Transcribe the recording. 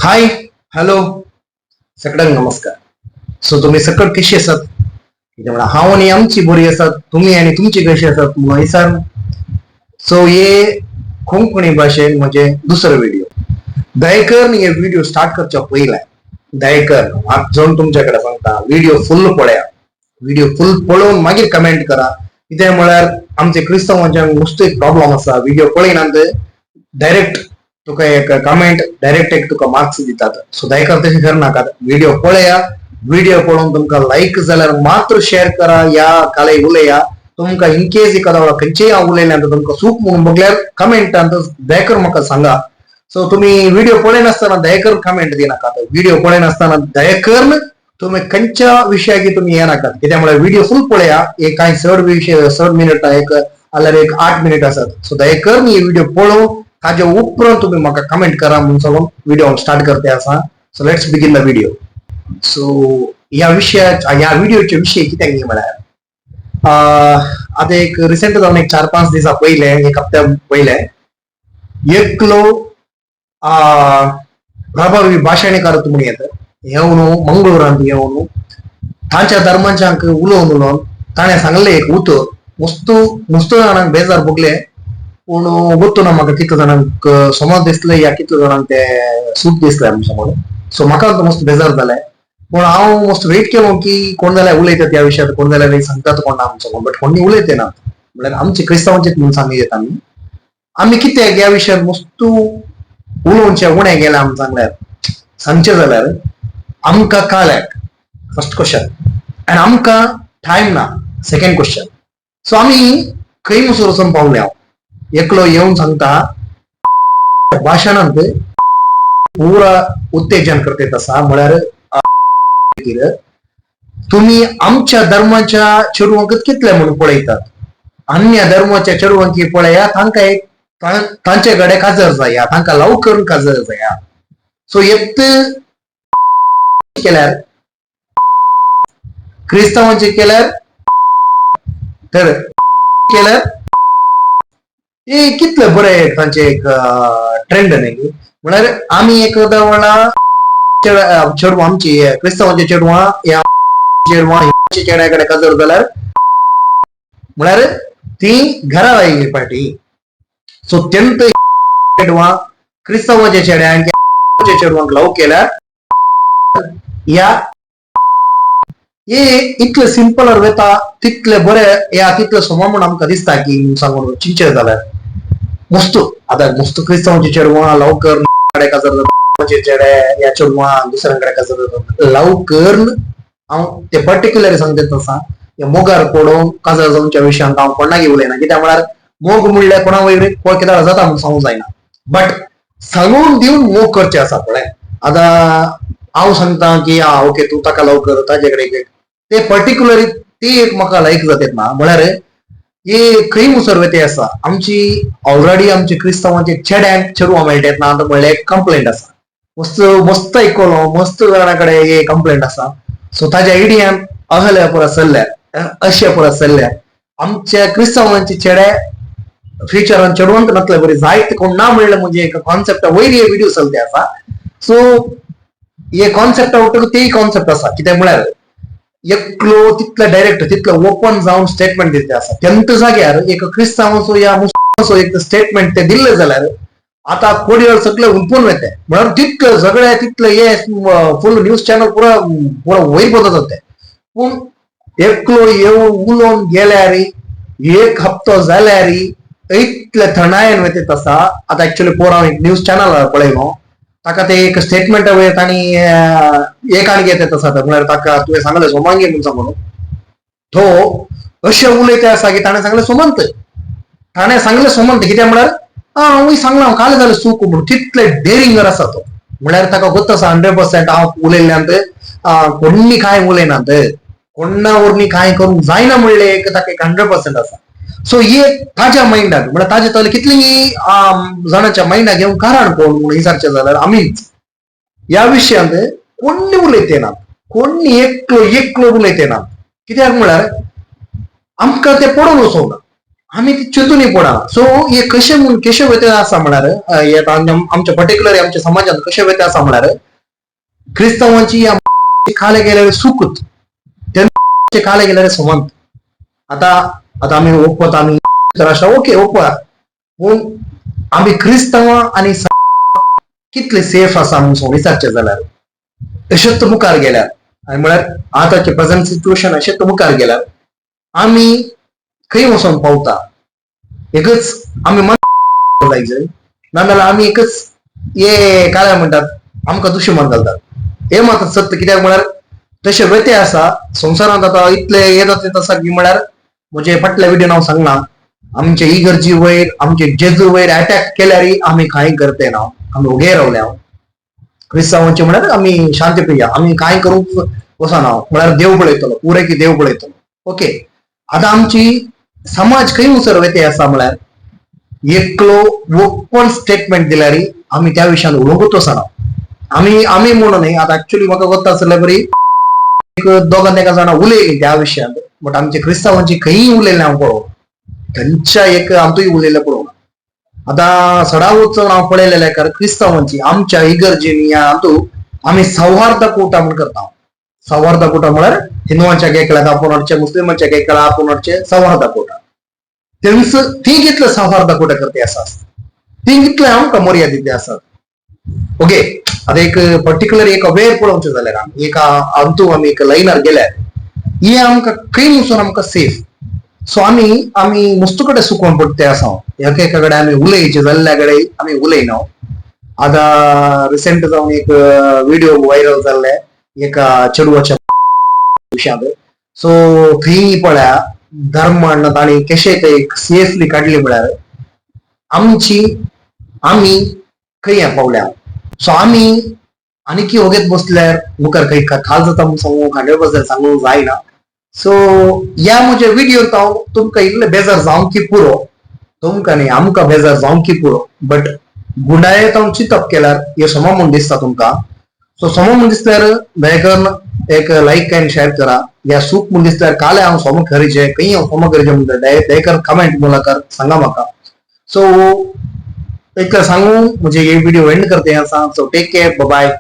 Hi hello सगळ्यांना नमस्कार. So तुम्ही सगळं कशी आसात? त्यामुळे हांव आणि आमची बरी आसात, तुम्ही आणि तुमची कशी आसात म्हणून सो ये कोंकणी भाषेन म्हणजे दुसरा व्हिडिओ. दयेकर हे व्हिडिओ स्टार्ट करच्या पयला दयेकर आज जाऊन तुमच्याकडे सांगता व्हिडिओ फुल पळया. व्हिडिओ फुल पळोवन मागीर कमेंट करा. कित्याक म्हळ्यार आमचे क्रिस्तांवांच्याक नुसतो एक प्रॉब्लेम आसा, व्हिडिओ पळयनात डायरेक्ट तुका एक कमेंट डायरेक्ट एक तुका मार्क्स दितात. सो दयेकर तशें करनाकात, व्हिडिओ पळया. व्हिडिओ पळोवन तुमकां लाईक जाल्यार मात्र शेअर करा या काले उलया. तुमकां इन केस एखादा वेळा खंयचेय हांव उलयलें तुमकां चूक म्हणून बघल्यार कमेंटांत दयेकर म्हाका सांगा. सो तुम्ही व्हिडिओ पळयनासतना दयेकर कमेंट दिनाकात. व्हिडिओ पळयनासतना दयेकर तुम्ही खंयच्या विशयाची तुम्ही हे नाकात. कित्यामुळे व्हिडिओ फुल पळया. एक कांय चड विषय 7 मिनिटां एक जाल्यार एक 8 मिनिट आसात. सो दयेकर ही व्हिडिओ पळोवन ताजे उपरांत तुम्ही म्हाका कमेंट करा म्हणून सांगून व्हिडिओ स्टार्ट करते आसा. So let's begin the video. So या व्हिडिओचे विषय कित्याक न्ही म्हळ्यार आता एक रिसेंट जावन एक 4-5 दिसा पयले, एक हप्त्या पयले एकलो प्रभावी भाशणकार म्हणून येता येवन मंगळूरांत येवन तांच्या धर्मांच्यांक उलोवन ताणें सांगलें एक उतर. मस्त जाणांक बेजार भोगले, पूण गोत्तू ना म्हाका कितले जाणांक समज दिसले या कितले जाणांक ते सूट दिसले आमच्या समोर. सो म्हाका मस्त बेजार जालें, पूण हांव मस्त वेट केलो की कोण जाल्यार उलयतात त्या विशयार, कोण जाल्यार सांगतात कोण आमच्या बट कोणी उलयते ना. म्हळ्यार आमचे क्रिस्तांवांचेच म्हणून सांगी येता आमी कित्याक ह्या विशयार मस्त उलोवचे उणें गेले आमी सांगल्यार सांगचे जाल्यार आमकां काळ्याक फर्स्ट क्वेश्चन आनी आमकां टायम ना सेकंड क्वेश्चन. सो आमी खंय मुसून वचून पावले. हांव एकलो येवन सांगता भाशणांत पुरा उत्तेजन करते तसा म्हळ्यार तुम्ही आमच्या धर्माच्या चेडवांक कितले म्हणून पळयतात, अन्य धर्माच्या चेडवांक पळया तांकां एक तांचे कडेन काजर जाया, तांकां लव करून काजर जाया. सो येत केल्यार क्रिस्तांवांचे केल्यार तर केल्यार हे कितले बरे तांचे एक ट्रेंड न्ही. म्हळ्यार आमी एकदा वेळा चेडवां आमची क्रिस्तांवांचे चेडवां चेड्या कडेन काजर जाल्यार म्हळ्यार ती घरा लायली पार्टी. सो तेंत चेडवां क्रिस्तांवांच्या चेड्यांक चेडवांक लव केल्यार या हे इतले सिंपल वेता तितले बरे या तितले सम म्हणून आमकां दिसता की सांगून चिंचे जाल्यार मस्त आता मस्त क्रिस्तांवांचे चेडवां लव कर कडेन काजर चेडे या चेडवां दुसऱ्यांकडे काजर लव कर. हांव ते पर्टिक्युलर सांगता तसा मोगार पडोवन काजर जावच्या विशयांत हांव कोणाक उलयना. कित्याक म्हळ्यार मोग म्हणल्यार कोणा वयर कितें जाता म्हणून सांगूंक जायना, बट सांगून दिवन मोग करचे आसा पळय. आतां हांव सांगता की ओके तूं ताका लव कर ताजे कडेन ते पर्टिक्युलरी ती एक म्हाका लायक जातात ना. म्हळ्यार हे खंय मुसर वेते आसा आमची ऑलरेडी आमचे क्रिस्तांवांचे चेड्यांक चेडवां मेळटात ना म्हणल्यार एक कंप्लेंट आसा. मस्त आयकलो मस्त जाणा कडेन हे कंप्लेंट आसा. सो ताज्या आयडियान अहल्या परस चल्ल्यार अशे परस चल्ल्यार आमच्या क्रिस्तांवांचे चेडे फ्युचरान चेडवंत नातले बरे जायते कोण ना म्हणलें म्हणजे एक कॉन्सेप्ट वयर हे व्हिडिओ चलते आसा. सो हे कॉन्सेप्ट आवटून तेय कॉन्सेप्ट आसा. कित्याक म्हळ्यार एकलो तितले डायरेक्ट तितले ओपन जावन स्टेटमेंट दिते आसा. तेंत जाग्यार एक क्रिस्तांवाचो या मुसलमानाचो एक स्टेटमेंट ते दिल्ले जाल्यार आता कोडयार सगळे उलपून वेते. म्हळ्यार तितले सगळे तितले हे फुल न्यूज चॅनल पुरा वयर बदलतात ते. पूण एकलो येवन उलोवन गेल्यार एक हप्तो जाल्यार इतले थंडायेन वेते तसा. आता एक्चुअली पोर हांव एक न्यूज चॅनल पळयलो ताका ते एक स्टेटमेंट वयत आनी एक आनी येते तसा म्हळ्यार ताका तुवें सांगलें सोमांगी म्हणून सांगून तो अशें उलयते आसा की ताणें सांगलें सोमंत. ताणें सांगलें सोमंत कित्याक म्हळ्यार हांव सांगलां काल जालें चूक म्हणून तितले डेरिंगर आसा तो. म्हळ्यार ताका गोत आसा 100% हांव उलयल्यांत कोणी कांय उलयनात कोणा वरनी कांय करूंक जायना म्हणलें एक ताका एक 100% आसा. सो हे ताज्या माइंडाक म्हळ्यार ताजे तले कितलीं जाणांच्या माइंडाक घेवन कारण कोण म्हणून विचारचें जाल्यार आमीच ह्या विशयांत कोणी उलयते ना. कोणी एकलो उलयते ना. कित्याक म्हळ्यार आमकां ते पडून वचोंक ना. आम्ही ती चितून पडा. सो हे कशे वयते असा म्हणार आमच्या पर्टिक्युलर आमच्या समाजात कशे वयते असा म्हणार क्रिस्तवांची या खाले गेलेले सुकत त्यांचे खाले गेलेले समंत. आता आता आम्ही ओपत आम्ही ओके ओपा पूण आम्ही क्रिस्तव आणि कितले सेफ आसा म्हणून विचारचे जाल्यार अशेंच मुखार गेल्यार आनी म्हळ्यार आतांचे प्रेझेंट सिच्युएशन अशेंच मुखार गेल्यार आम्ही खंय वचोन पावता. एकच आम्ही मन जाय नाजाल्यार आम्ही एकच हे काय म्हणटात आमकां दुश्मन घालतात. हे मात्र सत्य कित्याक म्हळ्यार तसे वयते आसा संवसारांत आता इतले येतात आसा की म्हळ्यार म्हणजे फाटल्या व्हिडिओन हांव सांगना आमचे इगर्जी वयर आमचे जेजू वयर अटॅक केल्यारय आम्ही कांय करते ना. आम्ही उगे रावले हांव क्रिस्तांवांचे म्हळ्यार आम्ही शांतीप्रिय आम्ही कांय करूंक वचना म्हळ्यार देव पळयतलो पुरे की देव पळयतलो. ओके आता आमची समाज खंय उसर वयते आसा म्हळ्यार एकलो ओपन स्टेटमेंट दिल्यारय आम्ही त्या विशयान उलोवंकूच वचना. आम्ही म्हणून न्ही आता ऍक्च्युअली म्हाका वता आसल्या बरी एक दोगां एका जाणां उलयली त्या विशयान बट आमचे क्रिस्तांवांची खंयी उलयलें हांव पळोवना. खंयच्या एक आमतूय उलयलें पळोवना. आता सडावच हांव पळयलें क्रिस्तांवांची आमच्या इगर्जेनी या हातू आम्ही सौहार्द कोटा म्हण करता. सौहार्द कोटा म्हळ्यार हिंदुवांच्या गेकळ्याक आपूण हाडचे मुस्लिमांच्या गेकळ्याक आपूण हाडचे सौहार्द कोटा. त्यांचं ती कितले सौहार्द कोटा करते आसा ती कितले आमकां मर्यादित आसात. ओके आता एक पर्टिक्युलर एक अवेर पळोवचें जाल्यार आमी एक अंतू आमी एक लायनार गेल्यार हे आमकां खंय वचून आमकां सेफ. सो आमी मस्तू कडेन सुकोवन पडटे आसा. एका कडेन आमी उलयचे जाल्ल्या कडेन आमी उलयना. आता रिसेंट जावन एक व्हिडिओ व्हायरल जाल्ले एका चेडवाच्या विशयान. सो थंय पळया धर्म ताणी कशे ते सेफली काडली म्हळ्यार आमी खंय पावल्या. सो आमी आनीक वगत बसल्यार मुखार खंय खाल जाता म्हणून सांगू खांडे बसल्यार सांगूंक जायना. सो ह्या म्हज्या व्हिडिओत हांव तुमकां इल्ले बेजार जावंकी पुरो तुमकां न्ही आमकां बेजार जावंकी पुरो बट गुंडायेत हांव चिंतप केल्यार हे सम म्हूण दिसता तुमकां. सो सम म्हूण दिसल्यार दया करून एक लाईक एंड शेयर करा. या सूख म्हूण दिसल्यार काले हांव सम करीचे खंय हांव सम करीचे म्हणटा दया करून कमेंट मुलाकर सांगा म्हाका. सो एक सांगू म्हणजे ये वीडियो एंड करते हैं. So take care bye bye.